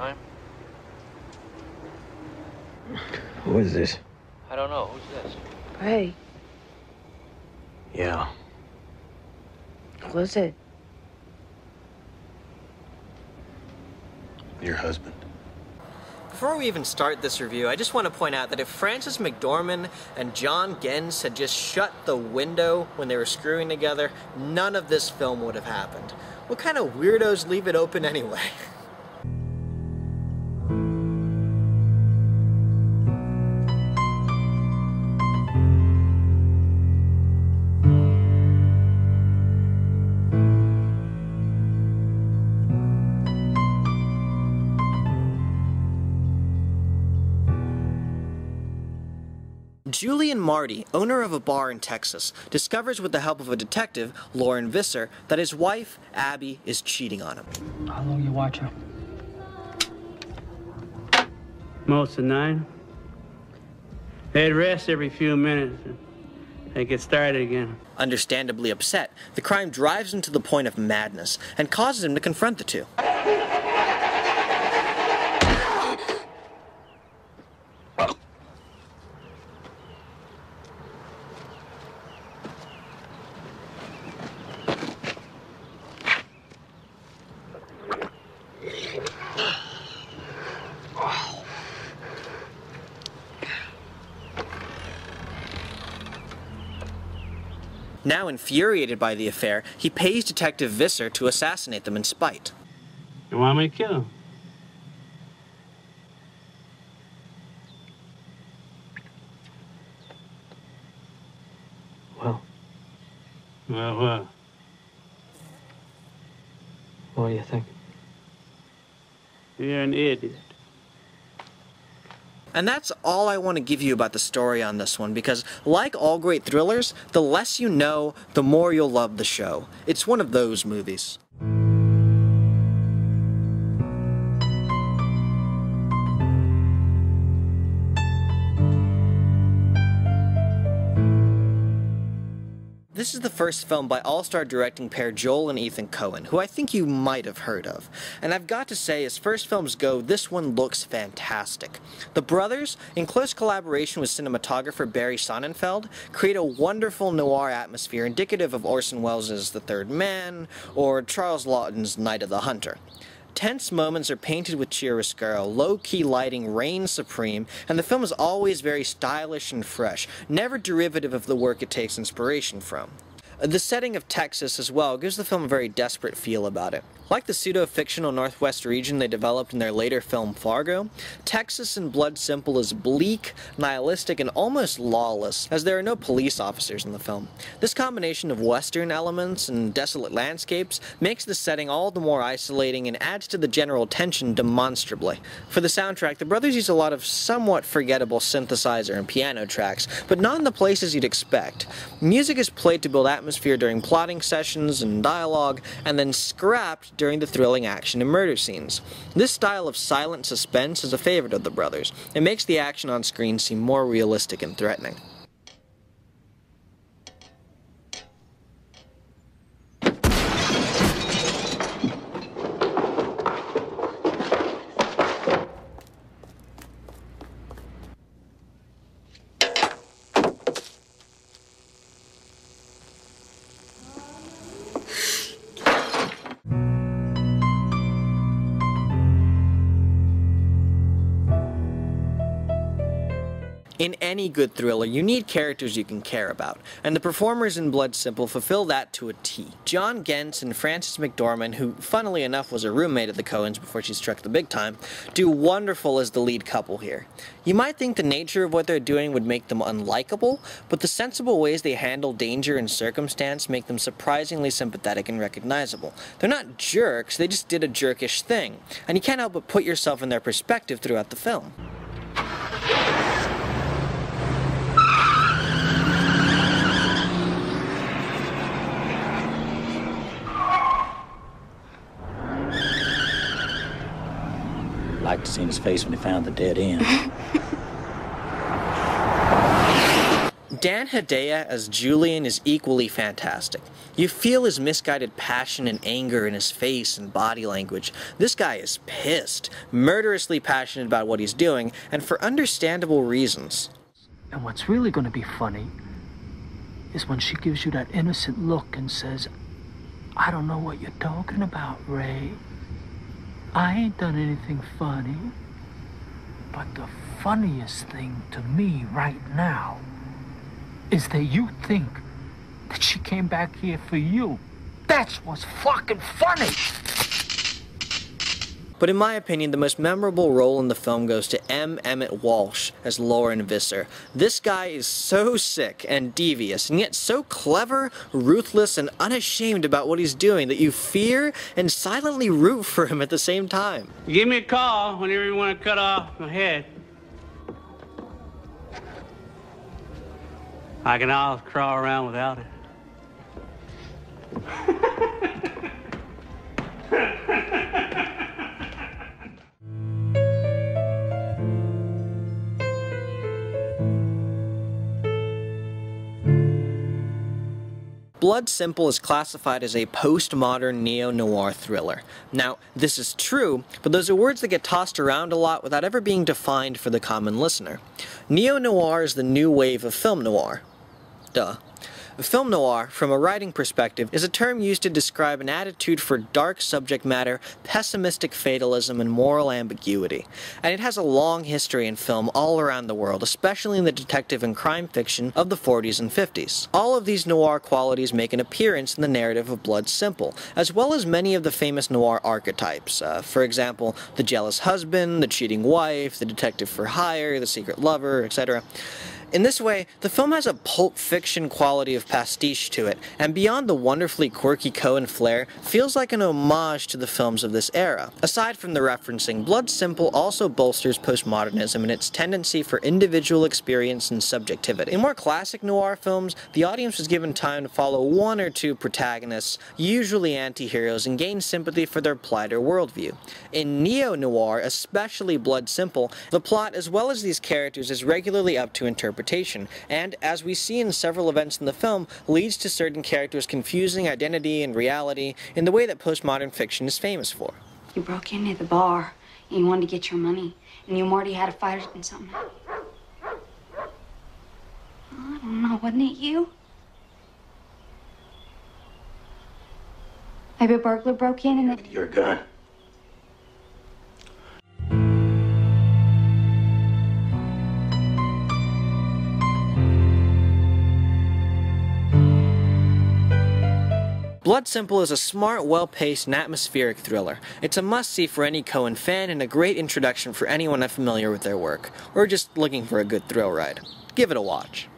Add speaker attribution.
Speaker 1: time?
Speaker 2: Who is this?
Speaker 1: I don't know. Who's this?
Speaker 3: Hey,
Speaker 2: Yeah.
Speaker 3: who is it?
Speaker 2: Your husband.
Speaker 4: Before we even start this review, I just want to point out that if Frances McDormand and John Gens had just shut the window when they were screwing together, none of this film would have happened. What kind of weirdos leave it open anyway? Julian Marty, owner of a bar in Texas, discovers with the help of a detective, Lauren Visser, that his wife, Abby, is cheating on him.
Speaker 5: How long you watch her?
Speaker 6: Most of 9. They'd rest every few minutes and they get started again.
Speaker 4: Understandably upset, the crime drives him to the point of madness and causes him to confront the two. Now infuriated by the affair, he pays Detective Visser to assassinate them in spite.
Speaker 6: You want me to kill him?
Speaker 5: Well,
Speaker 6: Well,
Speaker 5: what do you think?
Speaker 6: you're an idiot.
Speaker 4: And that's all I want to give you about the story on this one, because like all great thrillers, the less you know, the more you'll love the show. It's one of those movies. This is the first film by all-star directing pair Joel and Ethan Coen, who I think you might have heard of. And I've got to say, as first films go, this one looks fantastic. The brothers, in close collaboration with cinematographer Barry Sonnenfeld, create a wonderful noir atmosphere indicative of Orson Welles' The Third Man, or Charles Laughton's Night of the Hunter. Tense moments are painted with chiaroscuro, low-key lighting reigns supreme, and the film is always very stylish and fresh, never derivative of the work it takes inspiration from. The setting of Texas as well gives the film a very desperate feel about it. Like the pseudo-fictional Northwest region they developed in their later film Fargo, Texas in Blood Simple is bleak, nihilistic, and almost lawless, as there are no police officers in the film. This combination of Western elements and desolate landscapes makes the setting all the more isolating and adds to the general tension demonstrably. For the soundtrack, the brothers use a lot of somewhat forgettable synthesizer and piano tracks, but not in the places you'd expect. Music is played to build atmosphere during plotting sessions and dialogue, and then scrapped during the thrilling action and murder scenes. This style of silent suspense is a favorite of the brothers. It makes the action on screen seem more realistic and threatening. In any good thriller, you need characters you can care about, and the performers in Blood Simple fulfill that to a T. John Gens and Frances McDormand, who funnily enough was a roommate of the Coens before she struck the big time, do wonderful as the lead couple here. You might think the nature of what they're doing would make them unlikable, but the sensible ways they handle danger and circumstance make them surprisingly sympathetic and recognizable. They're not jerks, they just did a jerkish thing, and you can't help but put yourself in their perspective throughout the film.
Speaker 5: Liked to see his face when he found the dead end.
Speaker 4: Dan Hedaya as Julian is equally fantastic. You feel his misguided passion and anger in his face and body language. This guy is pissed, murderously passionate about what he's doing, and for understandable reasons.
Speaker 7: And what's really going to be funny is when she gives you that innocent look and says, "I don't know what you're talking about, Ray. I ain't done anything funny. But the funniest thing to me right now is that you think that she came back here for you. That's what's fucking funny."
Speaker 4: But in my opinion, the most memorable role in the film goes to M. Emmett Walsh as Lauren Visser. This guy is so sick and devious, and yet so clever, ruthless, and unashamed about what he's doing that you fear and silently root for him at the same time.
Speaker 6: Give me a call whenever you want to cut off my head. I can always crawl around without it.
Speaker 4: Blood Simple is classified as a postmodern neo-noir thriller. Now, this is true, but those are words that get tossed around a lot without ever being defined for the common listener. Neo-noir is the new wave of film noir. Duh. Film noir, from a writing perspective, is a term used to describe an attitude for dark subject matter, pessimistic fatalism, and moral ambiguity. And it has a long history in film all around the world, especially in the detective and crime fiction of the 40s and 50s. All of these noir qualities make an appearance in the narrative of Blood Simple, as well as many of the famous noir archetypes. For example, the jealous husband, the cheating wife, the detective for hire, the secret lover, etc. In this way, the film has a pulp fiction quality of pastiche to it, and beyond the wonderfully quirky Coen flair, feels like an homage to the films of this era. Aside from the referencing, Blood Simple also bolsters postmodernism in its tendency for individual experience and subjectivity. In more classic noir films, the audience was given time to follow one or two protagonists, usually anti-heroes, and gain sympathy for their plight or worldview. In neo-noir, especially Blood Simple, the plot as well as these characters is regularly up to interpretation. And, as we see in several events in the film, leads to certain characters confusing identity and reality in the way that postmodern fiction is famous for.
Speaker 3: You broke into the bar, and you wanted to get your money, and you and Marty had a fight and something. I don't know, wasn't it you? Maybe a burglar broke in and
Speaker 2: Your gun.
Speaker 4: Blood Simple is a smart, well-paced, and atmospheric thriller. It's a must-see for any Coen fan and a great introduction for anyone unfamiliar with their work, or just looking for a good thrill ride. Give it a watch.